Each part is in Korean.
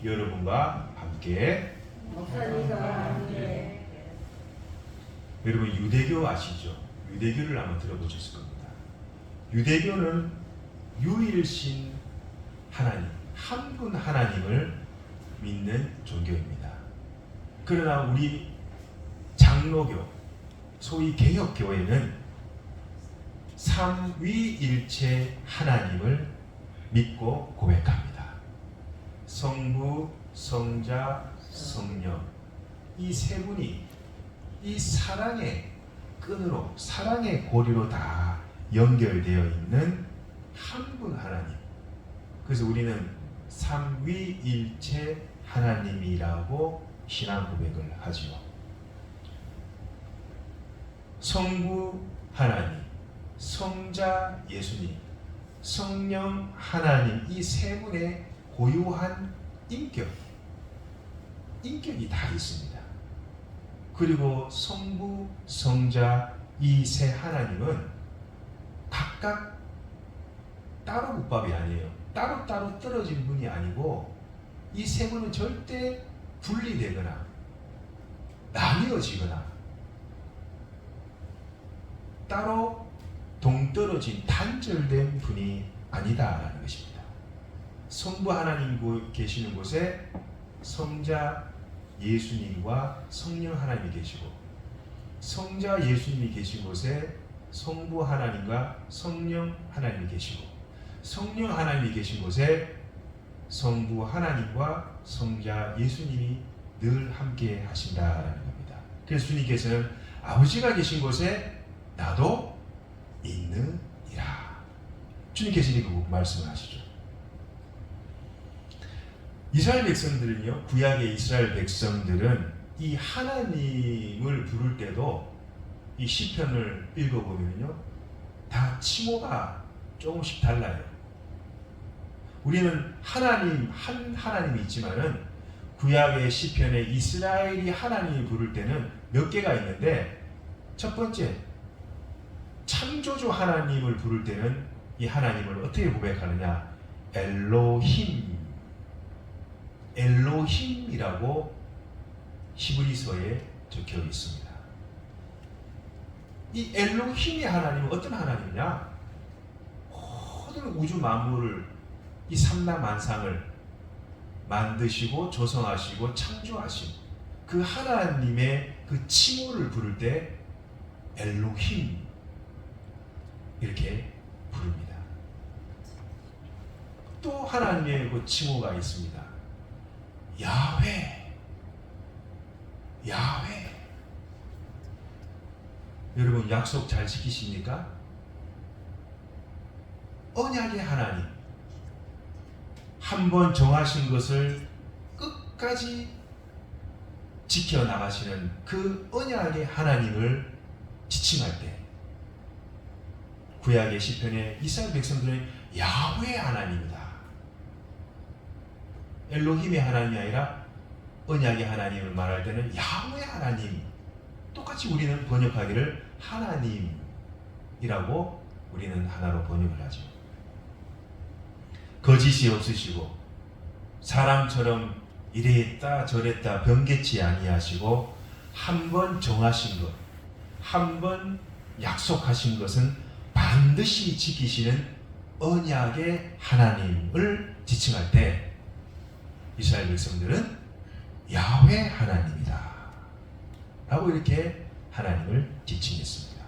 여러분과 함께. 여러분 유대교 아시죠? 유대교를 한번 들어보셨을 겁니다. 유대교는 유일신 하나님, 한 분 하나님을 믿는 종교입니다. 그러나 우리 장로교, 소위 개혁교회는 삼위일체 하나님을 믿고 고백합니다. 성부, 성자, 성령, 이 세 분이 이 사랑의 끈으로, 사랑의 고리로 다 연결되어 있는 한 분 하나님. 그래서 우리는 삼위일체 하나님이라고 신앙 고백을 하지요. 성부 하나님, 성자 예수님, 성령 하나님, 이 세 분의 고유한 인격이 다 있습니다. 그리고 성부, 성자 이 세 하나님은 각각 따로 국밥이 아니에요. 따로따로 떨어진 분이 아니고 이 세 분은 절대 분리되거나 나뉘어지거나 따로 동떨어진 단절된 분이 아니다라는 것입니다. 성부 하나님 계시는 곳에 성자 예수님과 성령 하나님이 계시고, 성자 예수님이 계신 곳에 성부 하나님과 성령 하나님이 계시고, 성령 하나님이 계신 곳에 성부 하나님과 성자 예수님이 늘 함께 하신다라는 겁니다. 그래서 주님께서는 아버지가 계신 곳에 나도 있느니라, 주님께서 그 말씀을 하시죠. 이스라엘 백성들은요, 구약의 이스라엘 백성들은 이 하나님을 부를 때도 이 시편을 읽어보면요, 다 칭호가 조금씩 달라요. 우리는 하나님, 한 하나님이 있지만은 구약의 시편에 이스라엘이 하나님을 부를 때는 몇 개가 있는데, 첫 번째, 창조주 하나님을 부를 때는 이 하나님을 어떻게 고백하느냐? 엘로힘이라고 히브리서에 적혀 있습니다. 이 엘로힘의 하나님은 어떤 하나님이냐? 모든 우주 만물을, 이 삼라만상을 만드시고 조성하시고 창조하신 그 하나님의 그 칭호를 부를 때 엘로힘 이렇게 부릅니다. 또 하나님의 그 칭호가 있습니다. 야훼. 여러분 약속 잘 지키십니까? 언약의 하나님, 한번 정하신 것을 끝까지 지켜나가시는 그 언약의 하나님을 지칭할 때, 구약의 시편에 이스라엘 백성들은 야훼 하나님이다, 엘로힘의 하나님이 아니라 언약의 하나님을 말할 때는 야훼 하나님, 똑같이 우리는 번역하기를 하나님이라고 우리는 하나로 번역을 하죠. 거짓이 없으시고 사람처럼 이랬다 저랬다 변개치 아니하시고, 한 번 정하신 것, 한 번 약속하신 것은 반드시 지키시는 언약의 하나님을 지칭할 때 이스라엘 백성들은 야훼 하나님이다 라고 이렇게 하나님을 지칭했습니다.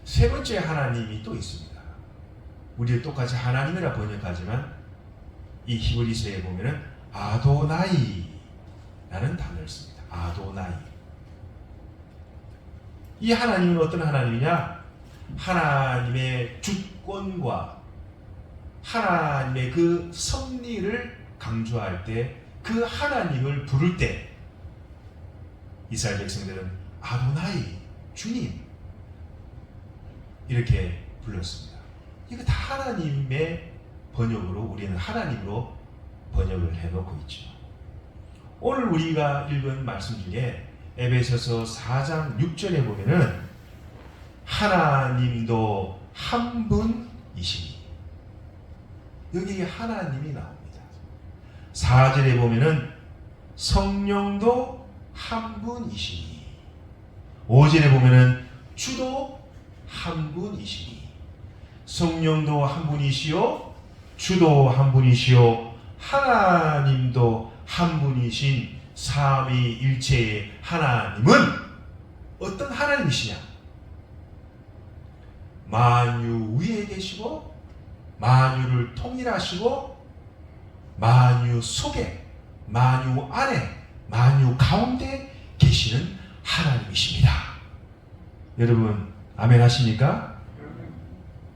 세 번째 하나님이 또 있습니다. 우리도 똑같이 하나님이라 번역하지만 이 히브리서에 보면은 아도나이라는 단어를 씁니다. 아도나이. 이 하나님은 어떤 하나님이냐? 하나님의 주권과 하나님의 그 섭리를 강조할 때, 그 하나님을 부를 때 이스라엘 백성들은 아도나이, 주님 이렇게 불렀습니다. 이거 다 하나님의 번역으로, 우리는 하나님으로 번역을 해놓고 있죠. 오늘 우리가 읽은 말씀 중에 에베소서 4장 6절에 보면은 하나님도 한 분이시니, 여기 하나님이 나옵니다. 4절에 보면은 성령도 한 분이시니, 5절에 보면은 주도 한 분이시니, 성령도 한 분이시요 주도 한 분이시요 하나님도 한 분이신 삼위일체의 하나님은 어떤 하나님이시냐? 만유 위에 계시고 만유를 통일하시고 만유 속에, 만유 안에, 만유 가운데 계시는 하나님이십니다. 여러분 아멘 하십니까?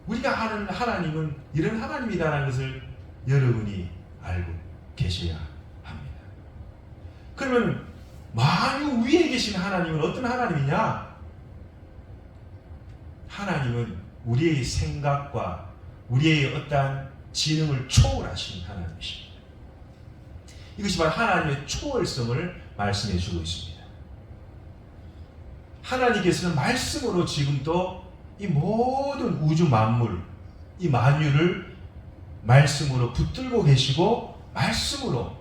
우리가 아는 하나님은 이런 하나님이다라는 것을 여러분이 알고 계셔야 합니다. 그러면 만유 위에 계신 하나님은 어떤 하나님이냐? 하나님은 우리의 생각과 우리의 어떠한 지능을 초월하신 하나님이십니다. 이것이 바로 하나님의 초월성을 말씀해 주고 있습니다. 하나님께서는 말씀으로 지금도 이 모든 우주 만물, 이 만유를 말씀으로 붙들고 계시고 말씀으로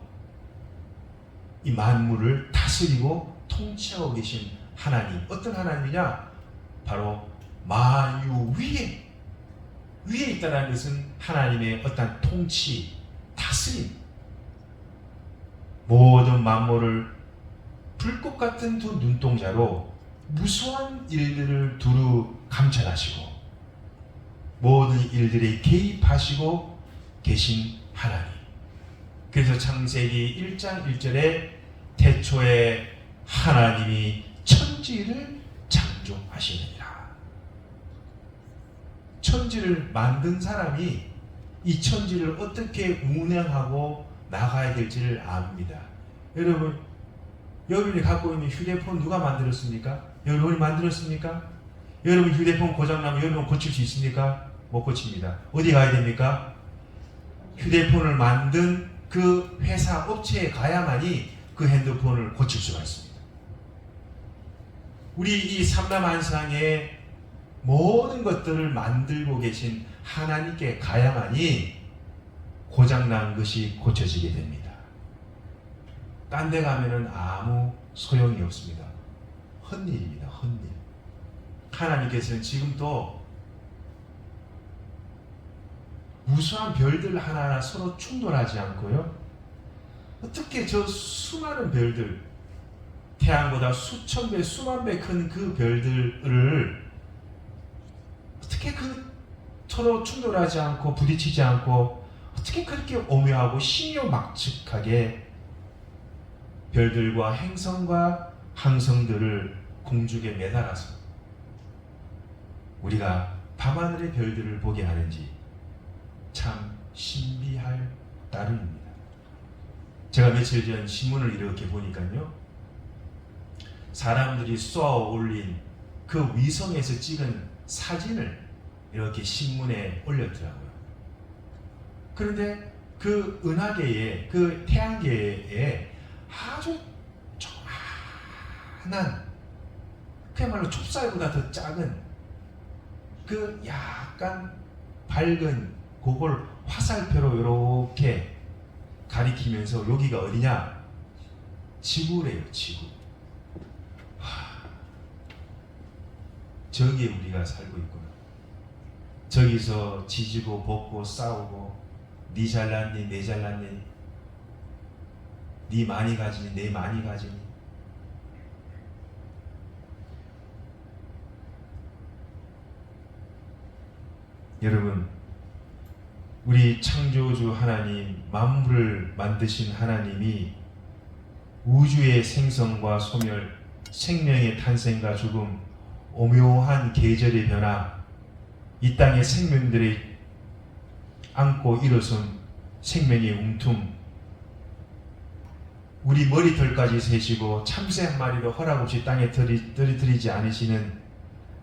이 만물을 다스리고 통치하고 계신 하나님. 어떤 하나님이냐? 바로 만유 위에 있다는 것은 하나님의 어떤 통치, 다스림, 모든 만물을 불꽃 같은 두 눈동자로 무수한 일들을 두루 감찰하시고 모든 일들에 개입하시고 계신 하나님. 그래서 창세기 1장 1절에 태초에 하나님이 천지를 창조하시느니라. 천지를 만든 사람이 이 천지를 어떻게 운영하고 나가야 될지를 압니다. 여러분, 여러분이 갖고 있는 휴대폰 누가 만들었습니까? 여러분이 만들었습니까? 여러분 휴대폰 고장나면 여러분 고칠 수 있습니까? 못 고칩니다. 어디 가야 됩니까? 휴대폰을 만든 그 회사 업체에 가야만이 그 핸드폰을 고칠 수가 있습니다. 우리 이 삼라만상의 모든 것들을 만들고 계신 하나님께 가야만이 고장난 것이 고쳐지게 됩니다. 딴 데 가면은 아무 소용이 없습니다. 헛일입니다. 헛일. 하나님께서는 지금도 무수한 별들 하나하나 서로 충돌하지 않고요. 어떻게 저 수많은 별들, 태양보다 수천 배, 수만 배 큰 그 별들을 어떻게 그 서로 충돌하지 않고 부딪히지 않고 어떻게 그렇게 오묘하고 신묘막측하게 별들과 행성과 항성들을 공중에 매달아서 우리가 밤하늘의 별들을 보게 하는지 참 신비할 따름입니다. 제가 며칠 전 신문을 이렇게 보니까요, 사람들이 쏘아 올린 그 위성에서 찍은 사진을 이렇게 신문에 올렸더라고요. 그런데 그 은하계에, 그 태양계에 아주 조그만한, 그야말로 좁쌀보다 더 작은 그 약간 밝은 그걸 화살표로 이렇게 가리키면서 여기가 어디냐? 지구래요, 지구. 저기에 우리가 살고 있구나. 저기서 지지고 볶고 싸우고 니 잘났니 내 잘났니, 니 많이 가지니 내 많이 가지니. 여러분, 우리 창조주 하나님, 만물을 만드신 하나님이 우주의 생성과 소멸, 생명의 탄생과 죽음, 오묘한 계절의 변화, 이 땅의 생명들이 안고 일어선 생명의 움툼, 우리 머리털까지 세시고 참새 한 마리도 허락 없이 땅에 떨어뜨리지 않으시는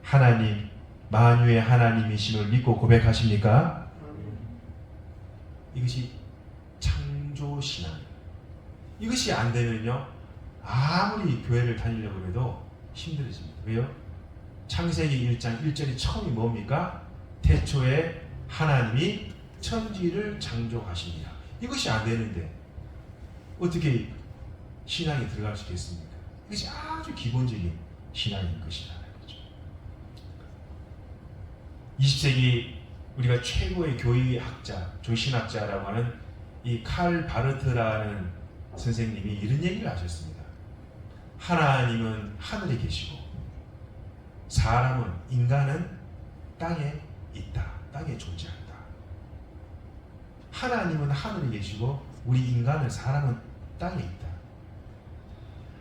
하나님, 만유의 하나님이심을 믿고 고백하십니까? 이것이 창조신앙. 이것이 안 되면요, 아무리 교회를 다니려고 해도 힘들어집니다. 왜요? 창세기 1장 1절이 처음이 뭡니까? 태초에 하나님이 천지를 창조하십니다. 이것이 안 되는데 어떻게 신앙이 들어갈 수 있겠습니까? 이것이 아주 기본적인 신앙인 것이라는 거죠. 20세기 우리가 최고의 교의학자, 조신학자라고 하는 이 칼 바르트라는 선생님이 이런 얘기를 하셨습니다. 하나님은 하늘에 계시고 사람은, 인간은 땅에 있다. 땅에 존재한다. 하나님은 하늘에 계시고 우리 인간은, 사람은 땅에 있다.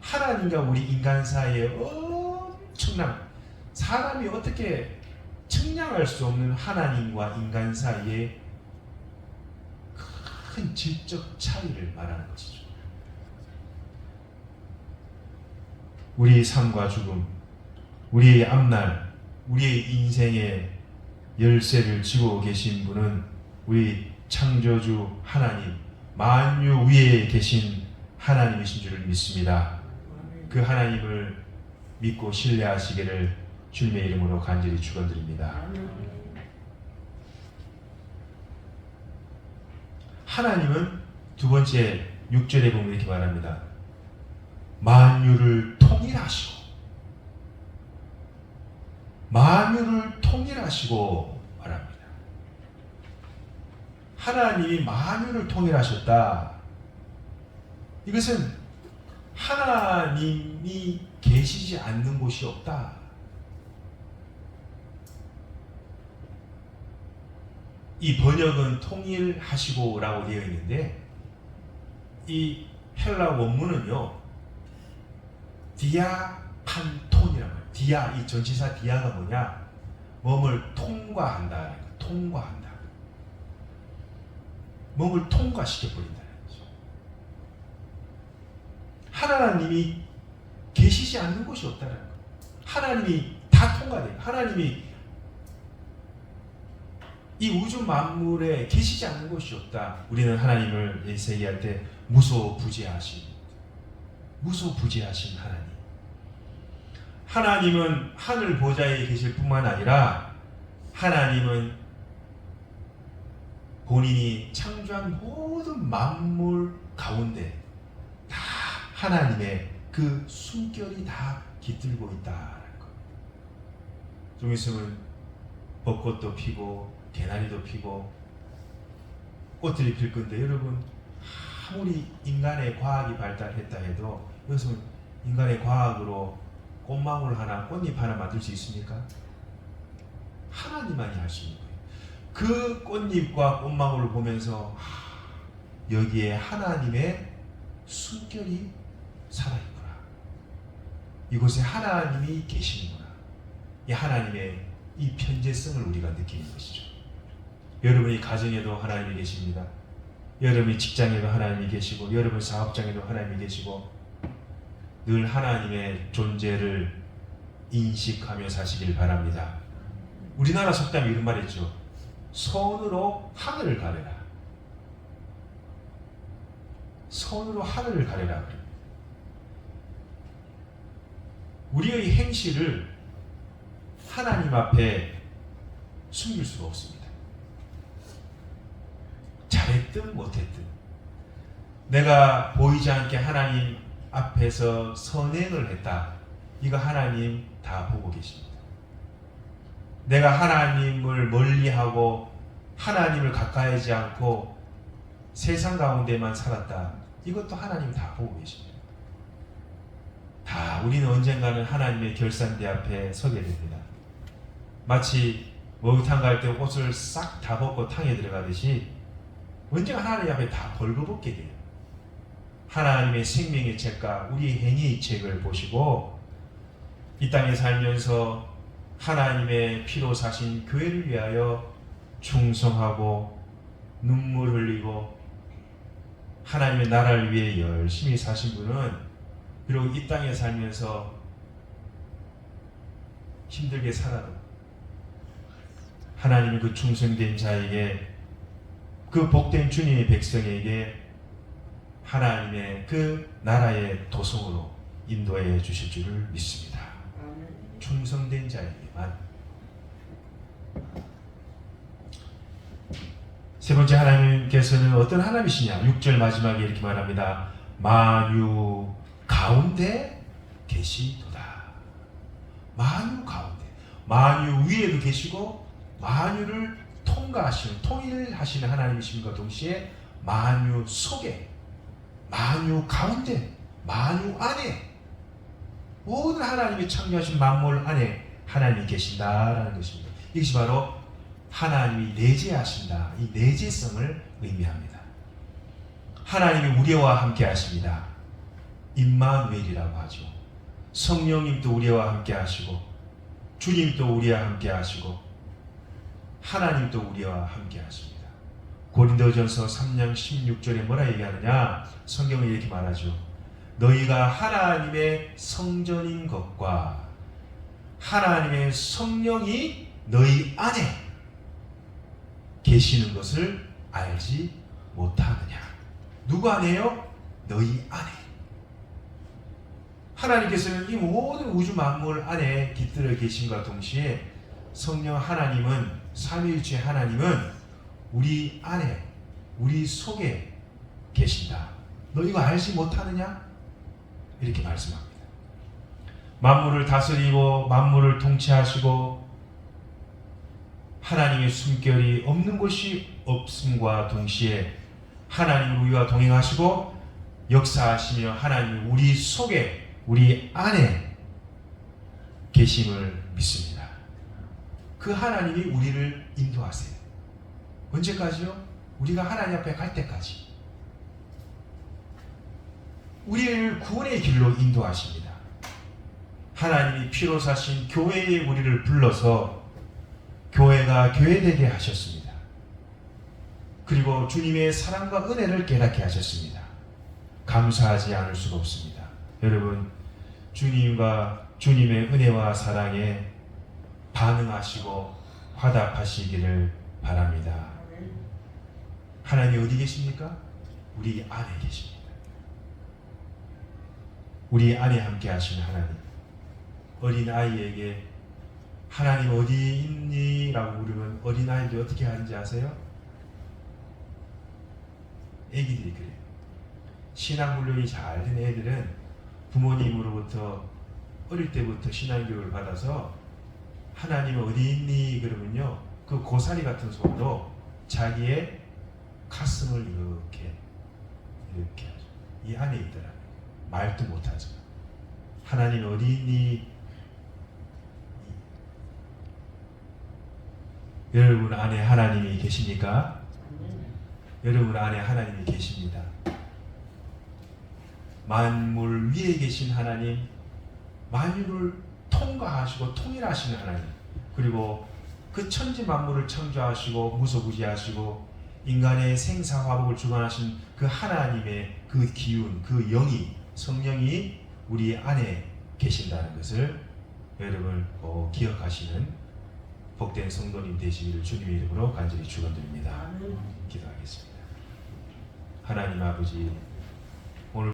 하나님과 우리 인간 사이에 엄청난, 사람이 어떻게 측량할 수 없는 하나님과 인간 사이에 큰 질적 차이를 말하는 것이죠. 우리의 삶과 죽음, 우리의 앞날, 우리의 인생의 열쇠를 쥐고 계신 분은 우리 창조주 하나님, 만유 위에 계신 하나님이신 줄을 믿습니다. 그 하나님을 믿고 신뢰하시기를 주님의 이름으로 간절히 축원드립니다. 하나님은 두 번째 6절에 보면 이렇게 말합니다. 만유를 통일하시고, 만유를 통일하시고 말합니다. 하나님이 만유를 통일하셨다. 이것은 하나님이 계시지 않는 곳이 없다. 이 번역은 통일하시고 라고 되어 있는데, 이 헬라 원문은요, 디아판톤이라고 해요. 디아, 이 전치사 디아가 뭐냐? 몸을 통과한다. 통과한다. 몸을 통과시켜버린다. 하나님이 계시지 않는 곳이 없다는 거예요. 하나님이 다 통과돼요. 하나님이 이 우주 만물에 계시지 않는 곳이 없다. 우리는 하나님을 에세이할 때 무소부재하신 하나님. 하나님은 하늘 보좌에 계실 뿐만 아니라 하나님은 본인이 창조한 모든 만물 가운데 다 하나님의 그 숨결이 다 깃들고 있다는 것. 좀 있으면 벚꽃도 피고 개나리도 피고 꽃들이 필 건데, 여러분 아무리 인간의 과학이 발달했다 해도 여기서 인간의 과학으로 꽃망울 하나, 꽃잎 하나 만들 수 있습니까? 하나님만이 할 수 있는 거예요. 그 꽃잎과 꽃망울을 보면서 여기에 하나님의 숨결이 살아있구나. 이곳에 하나님이 계시는구나. 이 하나님의 이 편재성을 우리가 느끼는 것이죠. 여러분이 가정에도 하나님이 계십니다. 여러분이 직장에도 하나님이 계시고, 여러분 사업장에도 하나님이 계시고, 늘 하나님의 존재를 인식하며 사시길 바랍니다. 우리나라 속담이 이런 말 있죠. 손으로 하늘을 가려라. 손으로 하늘을 가려라. 우리의 행실을 하나님 앞에 숨길 수가 없습니다. 잘했든 못했든 내가 보이지 않게 하나님 앞에서 선행을 했다. 이거 하나님 다 보고 계십니다. 내가 하나님을 멀리하고 하나님을 가까이 하지 않고 세상 가운데만 살았다. 이것도 하나님 다 보고 계십니다. 다 우리는 언젠가는 하나님의 결산대 앞에 서게 됩니다. 마치 목욕탕 갈 때 옷을 싹 다 벗고 탕에 들어가듯이 언젠가 하나님 앞에 다 벌거벗게 돼요. 하나님의 생명의 책과 우리의 행위의 책을 보시고 이 땅에 살면서 하나님의 피로 사신 교회를 위하여 충성하고 눈물 흘리고 하나님의 나라를 위해 열심히 사신 분은 비록 이 땅에 살면서 힘들게 살아도 하나님의 그 충성된 자에게, 그 복된 주님의 백성에게 하나님의 그 나라의 도성으로 인도해 주실 줄을 믿습니다. 충성된 자에게만. 세 번째, 하나님께서는 어떤 하나님이시냐? 6절 마지막에 이렇게 말합니다. 만유 가운데 계시도다. 만유 가운데, 만유 위에도 계시고 만유를 통과하시는, 통일하시는 하나님이심과 동시에 만유 속에, 만유 가운데, 만유 안에, 모든 하나님이 창조하신 만물 안에 하나님이 계신다라는 것입니다. 이것이 바로 하나님이 내재하신다, 이 내재성을 의미합니다. 하나님이 우리와 함께 하십니다. 임마누엘이라고 하죠. 성령님도 우리와 함께 하시고, 주님도 우리와 함께 하시고, 하나님도 우리와 함께 하십니다. 고린도전서 3장 16절에 뭐라 얘기하느냐? 성경은 이렇게 말하죠. 너희가 하나님의 성전인 것과 하나님의 성령이 너희 안에 계시는 것을 알지 못하느냐? 누구 안에요? 너희 안에. 하나님께서는 이 모든 우주 만물 안에 깃들어 계신과 동시에 성령 하나님은, 삼위일체 하나님은 우리 안에, 우리 속에 계신다. 너 이거 알지 못하느냐? 이렇게 말씀합니다. 만물을 다스리고 만물을 통치하시고 하나님의 숨결이 없는 곳이 없음과 동시에 하나님 우리와 동행하시고 역사하시며 하나님 우리 속에, 우리 안에 계심을 믿습니다. 그 하나님이 우리를 인도하세요. 언제까지요? 우리가 하나님 앞에 갈 때까지. 우리를 구원의 길로 인도하십니다. 하나님이 피로 사신 교회에 우리를 불러서 교회가 교회되게 하셨습니다. 그리고 주님의 사랑과 은혜를 깨닫게 하셨습니다. 감사하지 않을 수가 없습니다. 여러분, 주님과 주님의 은혜와 사랑에 반응하시고 화답하시기를 바랍니다. 하나님이 어디 계십니까? 우리 안에 계십니다. 우리 안에 함께 하시는 하나님. 어린 아이에게 하나님 어디 있니? 라고 물으면 어린 아이들이 어떻게 하는지 아세요? 애기들이 그래요. 신앙 훈련이 잘 된 애들은 부모님으로부터 어릴 때부터 신앙교육을 받아서 하나님 어디 있니? 그러면요, 그 고사리 같은 손으로 자기의 가슴을 이렇게 하죠. 이 안에 있더라. 말도 못하죠. 하나님 어디 있니? 여러분 안에 하나님이 계십니까? 여러분 안에 하나님이 계십니다. 만물 위에 계신 하나님, 만유를 통과하시고 통일하시는 하나님, 그리고 그 천지 만물을 창조하시고 무소부지하시고 인간의 생사화복을 주관하신 그 하나님의 그 기운, 그 영이, 성령이 우리 안에 계신다는 것을 여러분 꼭 기억하시는 복된 성도님 되시기를 주님의 이름으로 간절히 축원드립니다. 기도하겠습니다. 하나님 아버지,